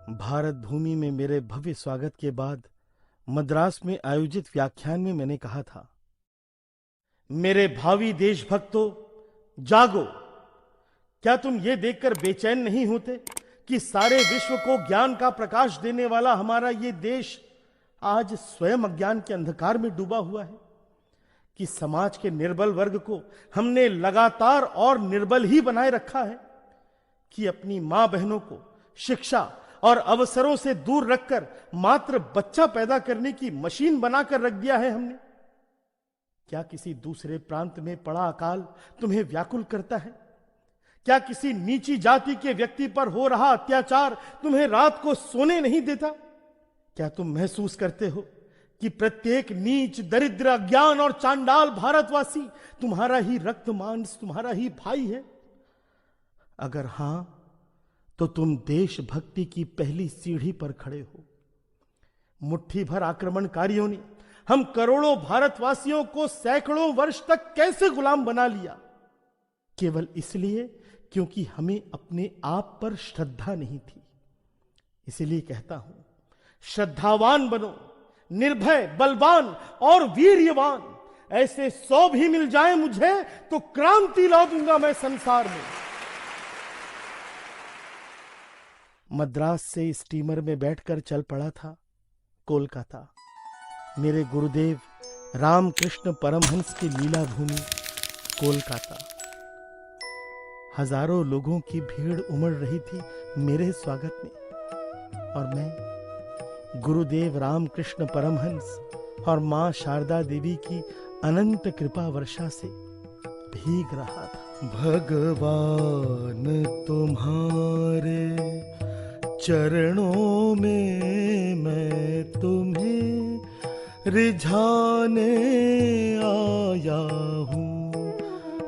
भारत भूमि में मेरे भव्य स्वागत के बाद मद्रास में आयोजित व्याख्यान में मैंने कहा था, मेरे भावी देशभक्तों, जागो। क्या तुम ये देखकर बेचैन नहीं होते कि सारे विश्व को ज्ञान का प्रकाश देने वाला हमारा ये देश आज स्वयं अज्ञान के अंधकार में डूबा हुआ है, कि समाज के निर्बल वर्ग को हमने लगातार और निर्बल ही बनाए रखा है, कि अपनी मां बहनों को शिक्षा और अवसरों से दूर रखकर मात्र बच्चा पैदा करने की मशीन बनाकर रख दिया है हमने। क्या किसी दूसरे प्रांत में पड़ा अकाल तुम्हें व्याकुल करता है? क्या किसी नीची जाति के व्यक्ति पर हो रहा अत्याचार तुम्हें रात को सोने नहीं देता? क्या तुम महसूस करते हो कि प्रत्येक नीच, दरिद्र, अज्ञान और चांडाल भारतवासी तुम्हारा ही रक्त मांस, तुम्हारा ही भाई है? अगर हां, तो तुम देशभक्ति की पहली सीढ़ी पर खड़े हो। मुट्ठी भर आक्रमणकारियों ने हम करोड़ों भारतवासियों को सैकड़ों वर्ष तक कैसे गुलाम बना लिया? केवल इसलिए क्योंकि हमें अपने आप पर श्रद्धा नहीं थी। इसलिए कहता हूं, श्रद्धावान बनो, निर्भय, बलवान और वीर्यवान। ऐसे 100 भी मिल जाए मुझे तो क्रांति ला दूंगा मैं संसार में। मद्रास से स्टीमर में बैठकर चल पड़ा था कोलकाता, मेरे गुरुदेव रामकृष्ण परमहंस की लीला भूमि कोलकाता। हजारों लोगों की भीड़ उमड़ रही थी मेरे स्वागत में, और मैं गुरुदेव रामकृष्ण परमहंस और मां शारदा देवी की अनंत कृपा वर्षा से भीग रहा था। भगवान तुम्हारे चरणों में मैं तुम्हें रिझाने आया हूँ।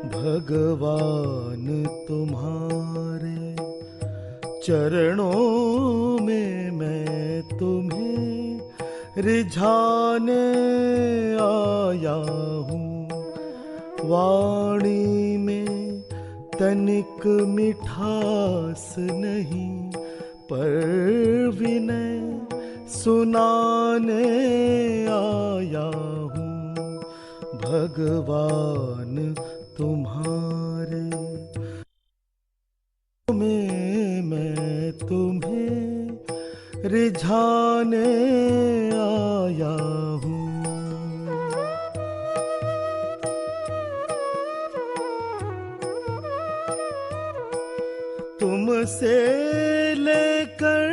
भगवान तुम्हारे चरणों में मैं तुम्हें रिझाने आया हूँ। वाणी में तनिक मिठास नहीं, पर विनय सुनाने आया हूँ। भगवान तुम्हारे में मैं तुम्हें रिझाने आया हूँ। तुमसे लेकर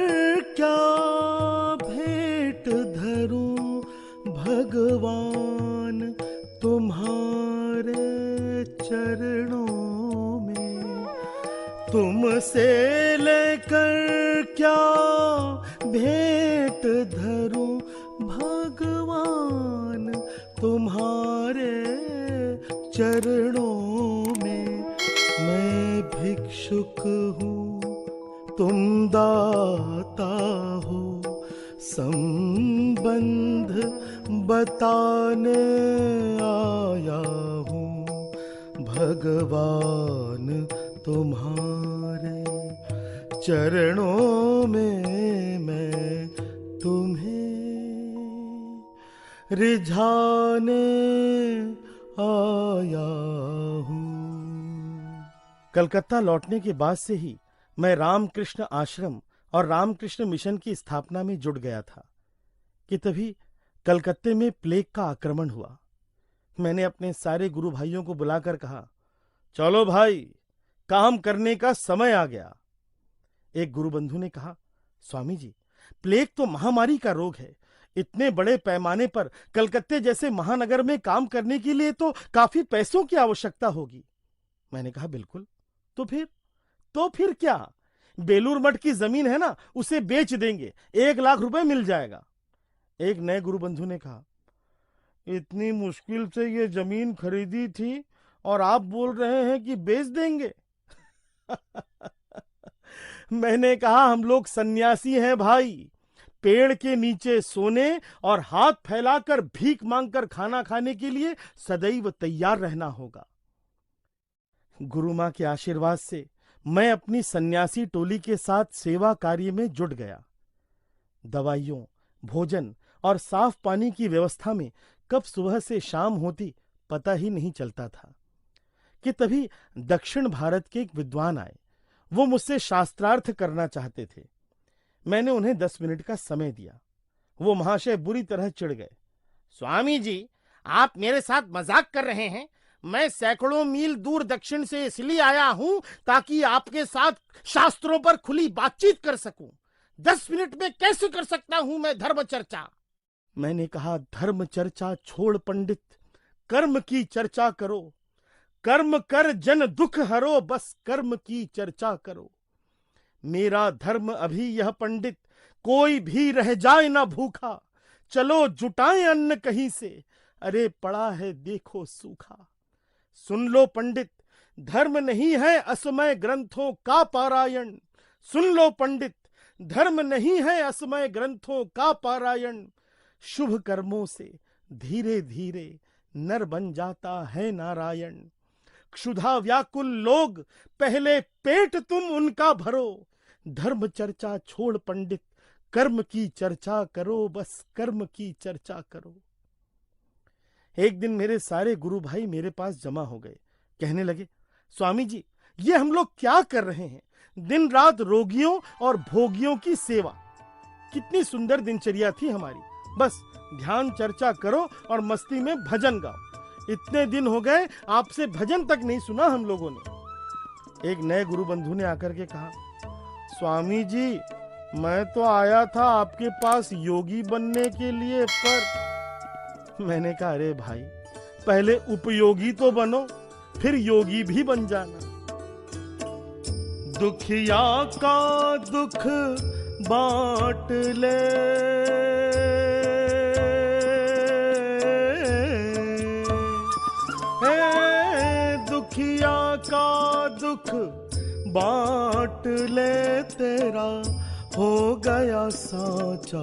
क्या भेंट धरूं भगवान तुम्हारे चरणों में। तुमसे लेकर क्या भेंट धरूं भगवान तुम्हारे चरणों में। मैं भिक्षुक हूँ, तुम दाता हो, संबंध बताने आया हूँ। भगवान तुम्हारे चरणों में मैं तुम्हें रिझाने आया हूँ। कलकत्ता लौटने के बाद से ही मैं रामकृष्ण आश्रम और रामकृष्ण मिशन की स्थापना में जुट गया था कि तभी कलकत्ते में प्लेग का आक्रमण हुआ। मैंने अपने सारे गुरु भाइयों को बुलाकर कहा, चलो भाई, काम करने का समय आ गया। एक गुरु बंधु ने कहा, स्वामी जी, प्लेग तो महामारी का रोग है। इतने बड़े पैमाने पर कलकत्ते जैसे महानगर में काम करने के लिए तो काफी पैसों की आवश्यकता होगी। मैंने कहा, बिल्कुल। तो फिर क्या, बेलूर मठ की जमीन है ना, उसे बेच देंगे, 1 लाख रुपए मिल जाएगा। एक नए गुरु बंधु ने कहा, इतनी मुश्किल से ये जमीन खरीदी थी और आप बोल रहे हैं कि बेच देंगे। मैंने कहा, हम लोग सन्यासी हैं भाई, पेड़ के नीचे सोने और हाथ फैलाकर भीख मांगकर खाना खाने के लिए सदैव तैयार रहना होगा। गुरु मां के आशीर्वाद से मैं अपनी सन्यासी टोली के साथ सेवा कार्य में जुट गया दवाइयों, भोजन और साफ पानी की व्यवस्था में कब सुबह से शाम होती पता ही नहीं चलता था कि तभी दक्षिण भारत के एक विद्वान आए। वो मुझसे शास्त्रार्थ करना चाहते थे। मैंने उन्हें 10 मिनट का समय दिया। वो महाशय बुरी तरह चिढ़ गए। स्वामी जी, आप मेरे साथ मजाक कर रहे हैं। मैं सैकड़ों मील दूर दक्षिण से इसलिए आया हूं ताकि आपके साथ शास्त्रों पर खुली बातचीत कर सकूं। 10 मिनट में कैसे कर सकता हूं मैं धर्म चर्चा? मैंने कहा, धर्म चर्चा छोड़ पंडित, कर्म की चर्चा करो। कर्म कर जन दुख हरो, बस कर्म की चर्चा करो। मेरा धर्म अभी यह पंडित, कोई भी रह जाए ना भूखा। चलो जुटाएं अन्न कहीं से, अरे पड़ा है देखो सूखा। सुन लो पंडित, धर्म नहीं है असमय ग्रंथों का पारायण। सुन लो पंडित, धर्म नहीं है असमय ग्रंथों का पारायण। शुभ कर्मों से धीरे धीरे नर बन जाता है नारायण। क्षुधा व्याकुल लोग पहले पेट तुम उनका भरो। धर्म चर्चा छोड़ पंडित, कर्म की चर्चा करो, बस कर्म की चर्चा करो। एक दिन मेरे सारे गुरु भाई मेरे पास जमा हो गए। कहने लगे, स्वामी जी, ये हम लोग क्या कर रहे हैं? दिन रात रोगियों और भोगियों की सेवा। कितनी सुंदर दिनचर्या थी हमारी। बस ध्यान चर्चा करो और मस्ती में भजन गाओ। इतने दिन हो गए आपसे भजन तक नहीं सुना हम लोगों ने। एक नए गुरु बंधु ने आकर के कहा, स्वामी जी, मैं तो आया था आपके पास योगी बनने के लिए, पर मैंने कहा, अरे भाई, पहले उपयोगी तो बनो, फिर योगी भी बन जाना। दुखिया का दुख बांट ले, दुखिया का दुख बांट ले, तेरा हो गया साचा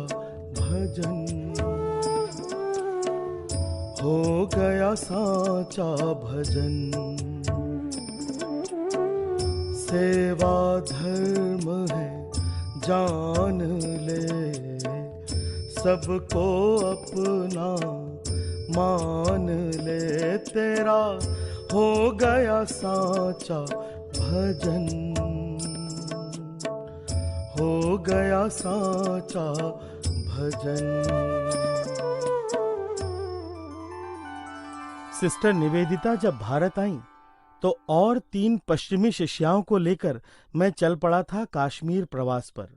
भजन। हो गया साचा भजन। सेवा धर्म है जान ले, सबको अपना मान ले, तेरा हो गया साचा भजन। हो गया साचा भजन। सिस्टर निवेदिता जब भारत आई तो और 3 पश्चिमी शिष्याओं को लेकर मैं चल पड़ा था काश्मीर प्रवास पर।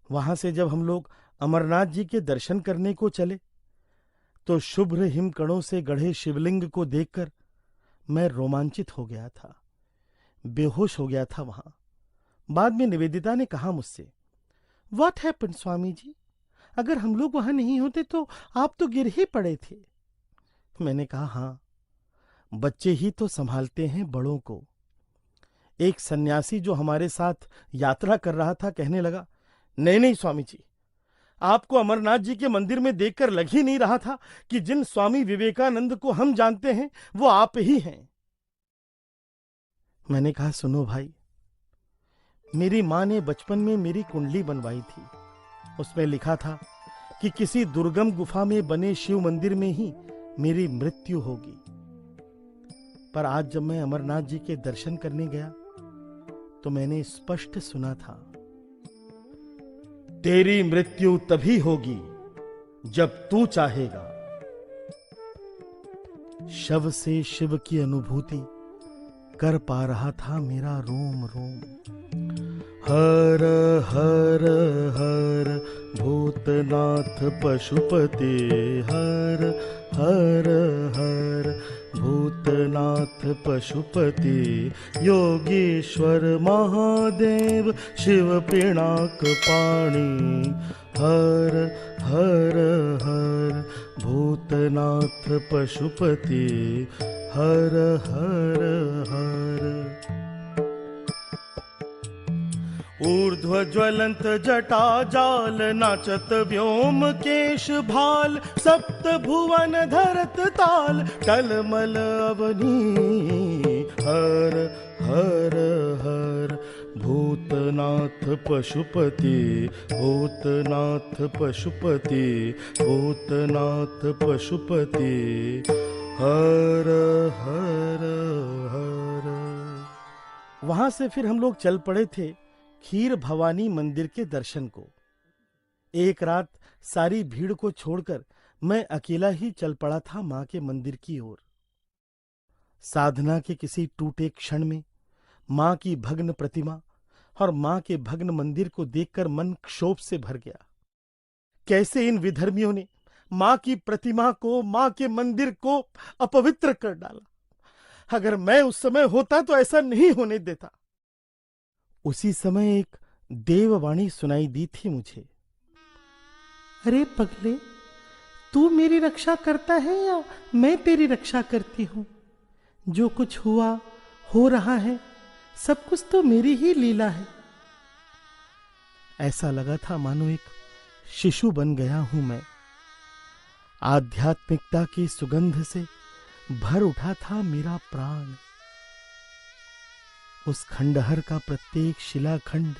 वहां से जब हम लोग अमरनाथ जी के दर्शन करने को चले तो शुभ्र हिमकणों से गढ़े शिवलिंग को देखकर मैं रोमांचित हो गया था, बेहोश हो गया था वहां। बाद में निवेदिता ने कहा मुझसे, व्हाट हैपेंड स्वामी जी? अगर हम लोग वहां नहीं होते तो आप तो गिर ही पड़े थे। मैंने कहा, हाँ, बच्चे ही तो संभालते हैं बड़ों को। एक सन्यासी जो हमारे साथ यात्रा कर रहा था कहने लगा, नहीं नहीं स्वामी जी, आपको अमरनाथ जी के मंदिर में देखकर लग ही नहीं रहा था कि जिन स्वामी विवेकानंद को हम जानते हैं वो आप ही हैं। मैंने कहा, सुनो भाई, मेरी मां ने बचपन में मेरी कुंडली बनवाई थी। उसमें लिखा था कि किसी दुर्गम गुफा में बने शिव मंदिर में ही मेरी मृत्यु होगी। पर आज जब मैं अमरनाथ जी के दर्शन करने गया तो मैंने स्पष्ट सुना था, तेरी मृत्यु तभी होगी जब तू चाहेगा। शव से शिव की अनुभूति कर पा रहा था मेरा रोम रोम। हर हर हर भूतनाथ पशुपते, हर हर हर भूतनाथ पशुपति, योगेश्वर महादेव शिव पिनाक पाणी। हर हर हर भूतनाथ पशुपति, हर हर हर। ऊर्ध्व ज्वलंत जटा जाल, नाचत व्योम केश भाल, सप्त भुवन धरत ताल, टलमल अवनी। हर हर हर भूतनाथ पशुपति, भूतनाथ पशुपति, भूतनाथ पशुपति, हर हर हर। वहां से फिर हम लोग चल पड़े थे खीर भवानी मंदिर के दर्शन को। एक रात सारी भीड़ को छोड़कर मैं अकेला ही चल पड़ा था मां के मंदिर की ओर। साधना के किसी टूटे क्षण में मां की भग्न प्रतिमा और मां के भग्न मंदिर को देखकर मन क्षोभ से भर गया। कैसे इन विधर्मियों ने मां की प्रतिमा को, मां के मंदिर को अपवित्र कर डाला। अगर मैं उस समय होता तो ऐसा नहीं होने देता। उसी समय एक देववाणी सुनाई दी थी मुझे। अरे पगले, तू मेरी रक्षा करता है या मैं तेरी रक्षा करती हूं? जो कुछ हुआ हो रहा है, सब कुछ तो मेरी ही लीला है। ऐसा लगा था मानो एक शिशु बन गया हूं मैं। आध्यात्मिकता की सुगंध से भर उठा था मेरा प्राण। उस खंडहर का प्रत्येक शिलाखंड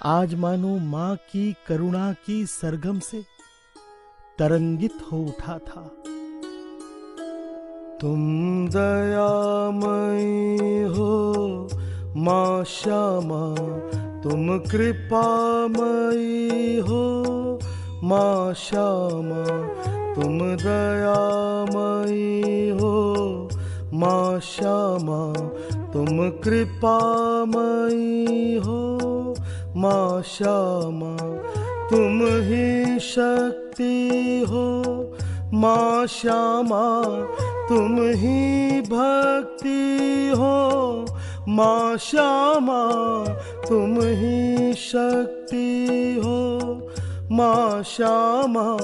आज मानो मां की करुणा की सरगम से तरंगित हो उठा था। तुम दयामयी हो मां श्यामा, तुम कृपामयी हो मां श्यामा, तुम दयामयी हो मां श्यामा, तुम कृपामयी हो मां श्यामा, तुम ही शक्ति हो मां श्यामा, तुम ही भक्ति हो मां श्यामा, तुम ही शक्ति हो मां श्यामा,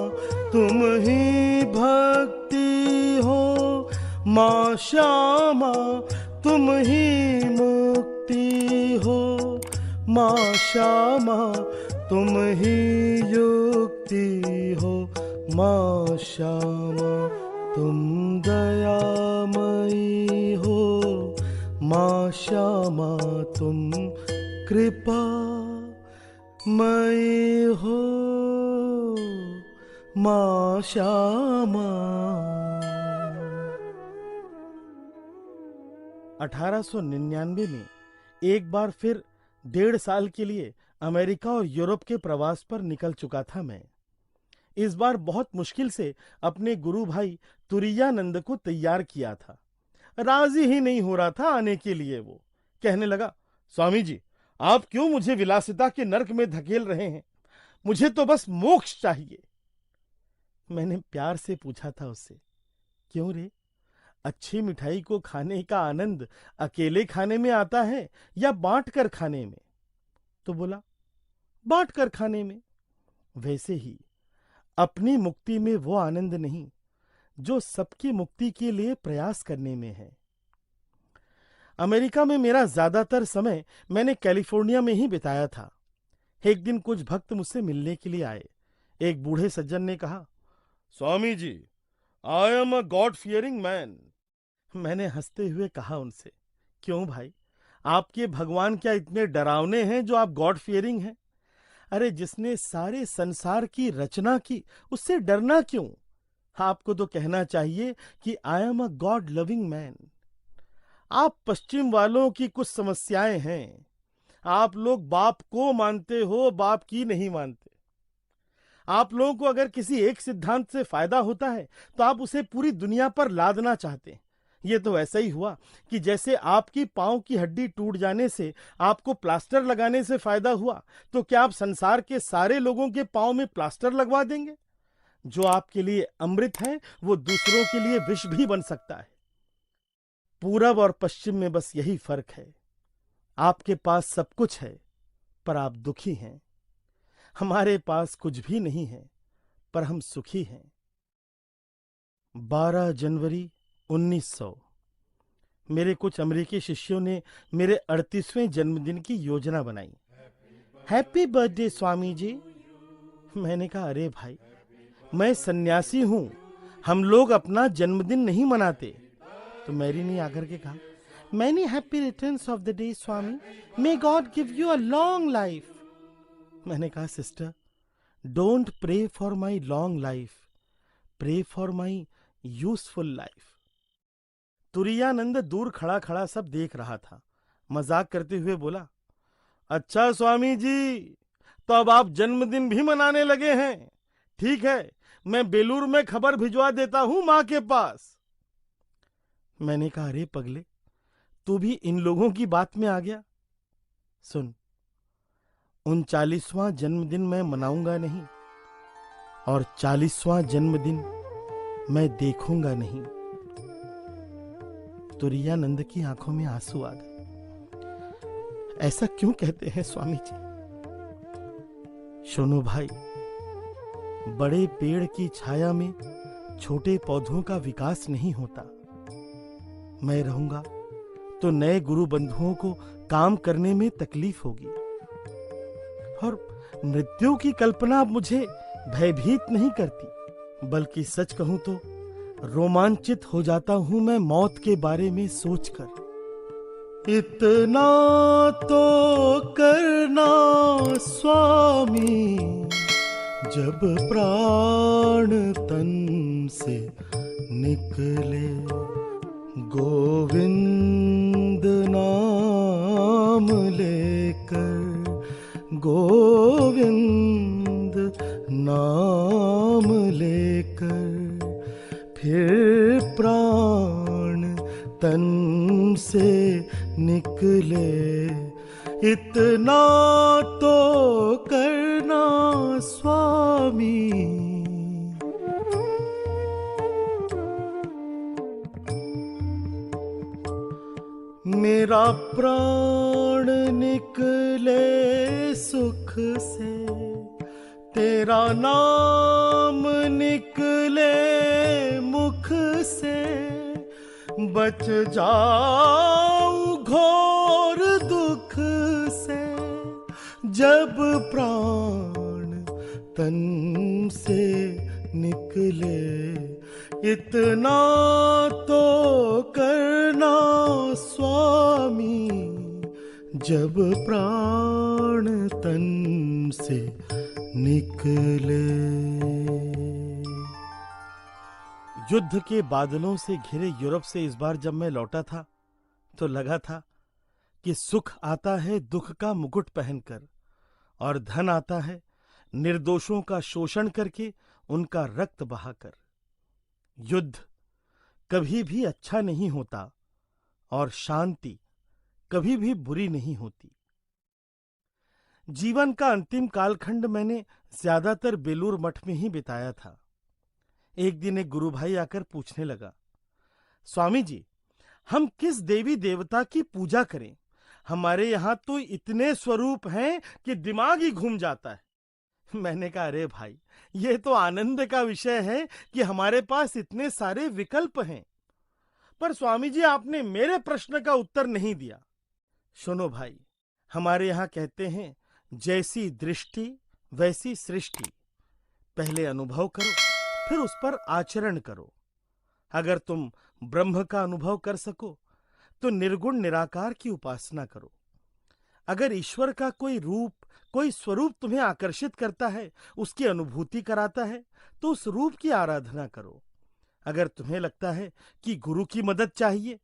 तुम ही भक्ति हो मां श्यामा, तुम ही मुक्ति हो मां श्यामा, तुम ही युक्ति हो मां श्यामा, तुम दयामयी हो मां श्यामा, तुम कृपा मयी हो मां श्यामा। 1899 में एक बार फिर 1.5 साल के लिए अमेरिका और यूरोप के प्रवास पर निकल चुका था मैं। इस बार बहुत मुश्किल से अपने गुरु भाई तुरीयानंद को तैयार किया था। राजी ही नहीं हो रहा था आने के लिए। वो कहने लगा, स्वामी जी, आप क्यों मुझे विलासिता के नरक में धकेल रहे हैं? मुझे तो बस मोक्ष चाहिए। मैंने प्यार से पूछा था उससे, क्यों रे? अच्छी मिठाई को खाने का आनंद अकेले खाने में आता है या बांट कर खाने में? तो बोला, बांट कर खाने में। वैसे ही अपनी मुक्ति में वो आनंद नहीं जो सबकी मुक्ति के लिए प्रयास करने में है। अमेरिका में मेरा ज्यादातर समय मैंने कैलिफोर्निया में ही बिताया था। एक दिन कुछ भक्त मुझसे मिलने के लिए आए। एक बूढ़े सज्जन ने कहा, Swami ji, I am a god fearing man. मैंने हंसते हुए कहा उनसे, क्यों भाई, आपके भगवान क्या इतने डरावने हैं जो आप गॉड फियरिंग हैं? अरे जिसने सारे संसार की रचना की, उससे डरना क्यों? आपको तो कहना चाहिए कि आई am a God loving man. आप पश्चिम वालों की कुछ समस्याएं हैं। आप लोग बाप को मानते हो, बाप की नहीं मानते। आप लोगों को अगर किसी एक सिद्धांत से फायदा होता है तो आप उसे पूरी दुनिया पर लादना चाहते हैं। ये तो ऐसा ही हुआ कि जैसे आपकी पांव की हड्डी टूट जाने से आपको प्लास्टर लगाने से फायदा हुआ, तो क्या आप संसार के सारे लोगों के पांव में प्लास्टर लगवा देंगे? जो आपके लिए अमृत है वो दूसरों के लिए विष भी बन सकता है। पूरब और पश्चिम में बस यही फर्क है। आपके पास सब कुछ है पर आप दुखी हैं। हमारे पास कुछ भी नहीं है पर हम सुखी हैं। 12 जनवरी 1900। मेरे कुछ अमेरिकी शिष्यों ने मेरे 38वें जन्मदिन की योजना बनाई। Happy birthday Swami ji. मैंने कहा, अरे भाई, मैं सन्यासी हूं, हम लोग अपना जन्मदिन नहीं मनाते। तो मैरी ने आकर के कहा, Many happy returns of the day, Swami. May God give you a long life. मैंने कहा, sister, don't pray for my long life, pray for my useful life. Turiyananda दूर खड़ा खड़ा सब देख रहा था। मजाक करते हुए बोला, अच्छा स्वामी जी, तो अब आप जन्मदिन भी मनाने लगे हैं। ठीक है, मैं बेलूर में खबर भिजवा देता हूं मां के पास। मैंने कहा, अरे पगले, तू भी इन लोगों की बात में आ गया। सुन, 39वां जन्मदिन मैं मनाऊंगा नहीं और 40वां जन्मदिन मैं देखूंगा नहीं। तुरियानंद की आंखों में आंसू आ गए। ऐसा क्यों कहते हैं स्वामी जी? सुनो भाई, बड़े पेड़ की छाया में छोटे पौधों का विकास नहीं होता। मैं रहूंगा तो नए गुरु बंधुओं को काम करने में तकलीफ होगी, और मृत्यु की कल्पना अब मुझे भयभीत नहीं करती, बल्कि सच कहूं तो रोमांचित हो जाता हूं मैं मौत के बारे में सोचकर। इतना तो करना स्वामी, जब प्राण तन से निकले, गोविंद नाम लेकर, गोविंद नाम लेकर, फिर प्राण तन से निकले। इतना तो करना स्वामी। मेरा प्राण निकले सुख से, तेरा नाम निकले मुख से, बच जाऊं घोर दुख से, जब प्राण तन से निकले। इतना तो करना स्वामी, जब प्राण तन से निकले। युद्ध के बादलों से घिरे यूरोप से इस बार जब मैं लौटा था तो लगा था कि सुख आता है दुख का मुकुट पहनकर, और धन आता है निर्दोषों का शोषण करके उनका रक्त बहाकर। युद्ध कभी भी अच्छा नहीं होता और शांति कभी भी बुरी नहीं होती। जीवन का अंतिम कालखंड मैंने ज्यादातर बेलूर मठ में ही बिताया था। एक दिन एक गुरु भाई आकर पूछने लगा, स्वामी जी, हम किस देवी देवता की पूजा करें? हमारे यहां तो इतने स्वरूप हैं कि दिमाग ही घूम जाता है। मैंने कहा, अरे भाई, ये तो आनंद का विषय है कि हमारे पास इतने सारे विकल्प हैं। पर स्वामी जी, आपने मेरे प्रश्न का उत्तर नहीं दिया। सुनो भाई, हमारे यहां कहते हैं, जैसी दृष्टि वैसी सृष्टि। पहले अनुभव करो, फिर उस पर आचरण करो। अगर तुम ब्रह्म का अनुभव कर सको तो निर्गुण निराकार की उपासना करो। अगर ईश्वर का कोई रूप, कोई स्वरूप तुम्हें आकर्षित करता है, उसकी अनुभूति कराता है, तो उस रूप की आराधना करो। अगर तुम्हें लगता है कि गुरु की मदद चाहिए,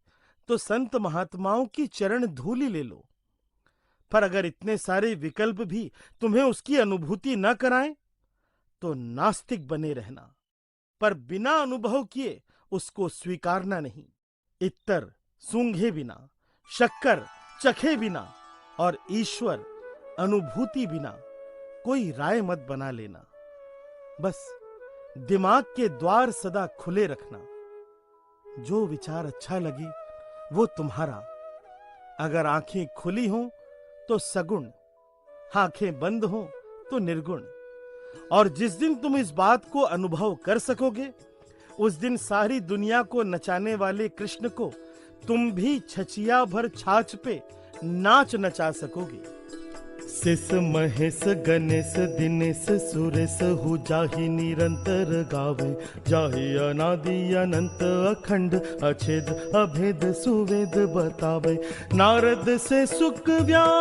तो संत महात्माओं की चरण धूलि ले लो। पर अगर इतने सारे विकल्प भी तुम्हें उसकी अनुभूति न कराएं, तो नास्तिक बने रहना, पर बिना अनुभव किए उसको स्वीकारना नहीं। इत्तर सूंघे बिना, शक्कर चखे बिना और ईश्वर अनुभूति बिना कोई राय मत बना लेना। बस दिमाग के द्वार सदा खुले रखना। जो विचार अच्छा लगे वो तुम्हारा। अगर आंखें खुली हों तो सगुण, आंखें बंद हों तो निर्गुण। और जिस दिन तुम इस बात को अनुभव कर सकोगे, उस दिन सारी दुनिया को नचाने वाले कृष्ण को तुम भी छचिया भर छाछ पे नाच नचा सकोगे। सिस महेश गणेश दिनेश सुरेश हु जाहि निरंतर गावे, जाहि अनादि अनंत अखंड अछेद अभेद सुवेद बतावे। नारद से सुख व्यास,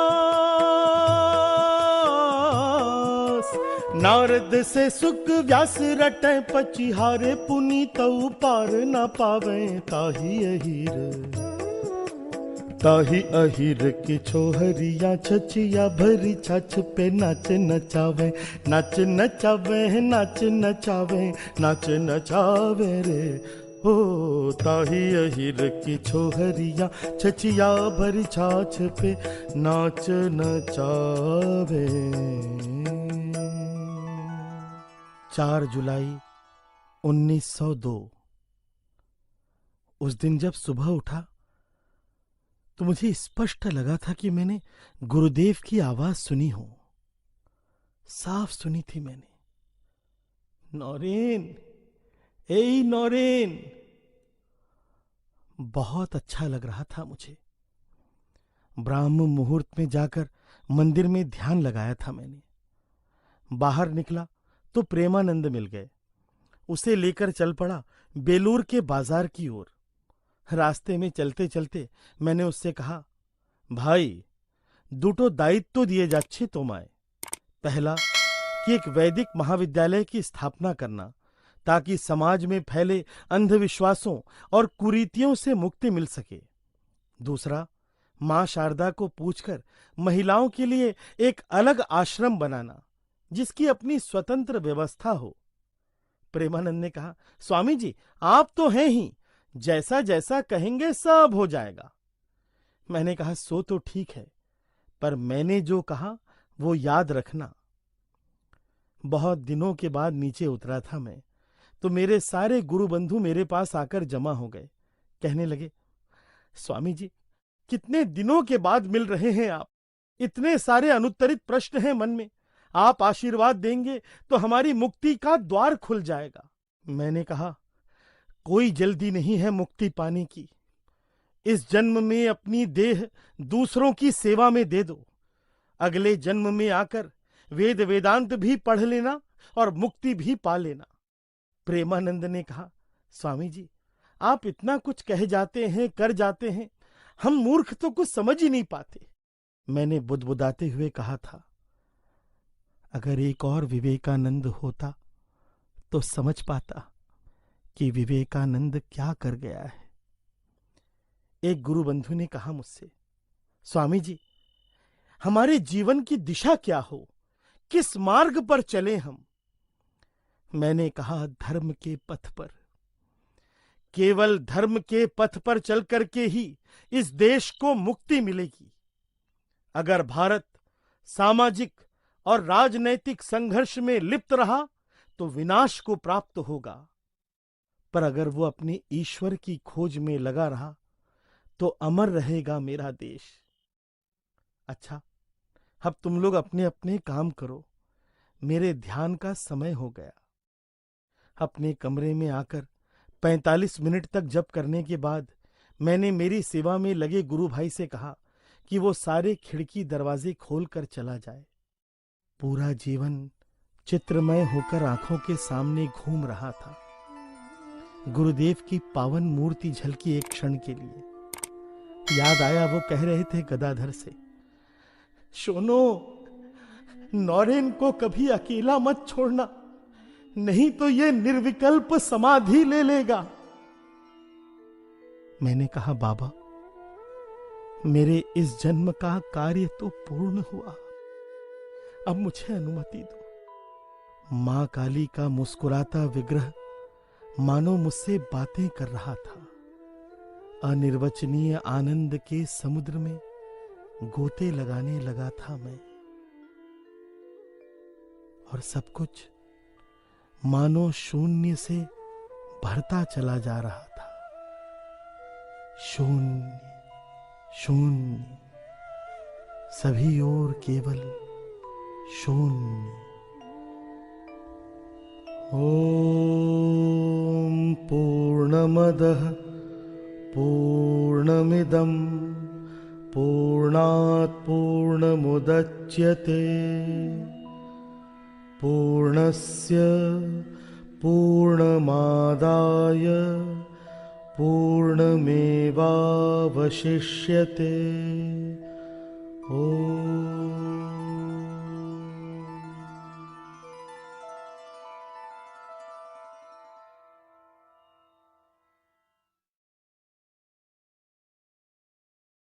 नारद से सुख व्यास रटे पचिहारे, पुनीत पार न पावे ताहि अहीर। ताहि अहीर की छोहरिया छचिया भरी छाछ पे नाच नचावे, नाच नचावे नाच नचावे नाच नचावे रे। हो ताहि अहीर की छोहरिया छचिया भरी छाछ पे नाच नचावे। 4 जुलाई 1902। उस दिन जब सुबह उठा तो मुझे स्पष्ट लगा था कि मैंने गुरुदेव की आवाज सुनी हो। साफ सुनी थी मैंने, नौरेन, ए नौरेन। बहुत अच्छा लग रहा था मुझे। ब्राह्म मुहूर्त में जाकर मंदिर में ध्यान लगाया था मैंने। बाहर निकला तो प्रेमानंद मिल गए। उसे लेकर चल पड़ा बेलूर के बाजार की ओर। रास्ते में चलते चलते मैंने उससे कहा, भाई दुटो दायित्व दिए जाच्छे तोमाय। पहला कि एक वैदिक महाविद्यालय की स्थापना करना, ताकि समाज में फैले अंधविश्वासों और कुरीतियों से मुक्ति मिल सके। दूसरा, मां शारदा को पूछकर महिलाओं के लिए एक अलग आश्रम बनाना, जिसकी अपनी स्वतंत्र व्यवस्था हो। प्रेमानंद ने कहा, स्वामी जी आप तो हैं ही, जैसा जैसा कहेंगे सब हो जाएगा। मैंने कहा, सो तो ठीक है, पर मैंने जो कहा वो याद रखना। बहुत दिनों के बाद नीचे उतरा था मैं, तो मेरे सारे गुरु बंधु मेरे पास आकर जमा हो गए। कहने लगे, स्वामी जी कितने दिनों के बाद मिल रहे हैं आप, इतने सारे अनुत्तरित प्रश्न हैं मन में, आप आशीर्वाद देंगे तो हमारी मुक्ति का द्वार खुल जाएगा। मैंने कहा, कोई जल्दी नहीं है मुक्ति पाने की। इस जन्म में अपनी देह दूसरों की सेवा में दे दो, अगले जन्म में आकर वेद वेदांत भी पढ़ लेना और मुक्ति भी पा लेना। प्रेमानंद ने कहा, स्वामी जी आप इतना कुछ कह जाते हैं, कर जाते हैं, हम मूर्ख तो कुछ समझ ही नहीं पाते। मैंने बुदबुदाते हुए कहा था, अगर एक और विवेकानंद होता तो समझ पाता कि विवेकानंद क्या कर गया है। एक गुरु बंधु ने कहा मुझसे, स्वामी जी हमारे जीवन की दिशा क्या हो, किस मार्ग पर चले हम। मैंने कहा, धर्म के पथ पर। केवल धर्म के पथ पर चल करके ही इस देश को मुक्ति मिलेगी। अगर भारत सामाजिक और राजनैतिक संघर्ष में लिप्त रहा तो विनाश को प्राप्त होगा, पर अगर वो अपने ईश्वर की खोज में लगा रहा तो अमर रहेगा मेरा देश। अच्छा, अब तुम लोग अपने अपने काम करो, मेरे ध्यान का समय हो गया। अपने कमरे में आकर 45 मिनट तक जप करने के बाद मैंने मेरी सेवा में लगे गुरु भाई से कहा कि वो सारे खिड़की दरवाजे खोलकर चला जाए। पूरा जीवन चित्रमय होकर आंखों के सामने घूम रहा था। गुरुदेव की पावन मूर्ति झलकी एक क्षण के लिए। याद आया वो कह रहे थे गदाधर से, सोनो नौरेन को कभी अकेला मत छोड़ना, नहीं तो ये निर्विकल्प समाधि ले लेगा। मैंने कहा, बाबा मेरे इस जन्म का कार्य तो पूर्ण हुआ, अब मुझे अनुमति दो। मां काली का मुस्कुराता विग्रह मानो मुझसे बातें कर रहा था। अनिर्वचनीय आनंद के समुद्र में गोते लगाने लगा था मैं, और सब कुछ मानो शून्य से भरता चला जा रहा था। शून्य शून्य, सभी ओर केवल शून्य। ओम पूर्णमदः पूर्णमिदं पूर्णात् पूर्णमुदच्यते पूर्णस्य पूर्णमादाय पूर्णमेवावशिष्यते। ओम।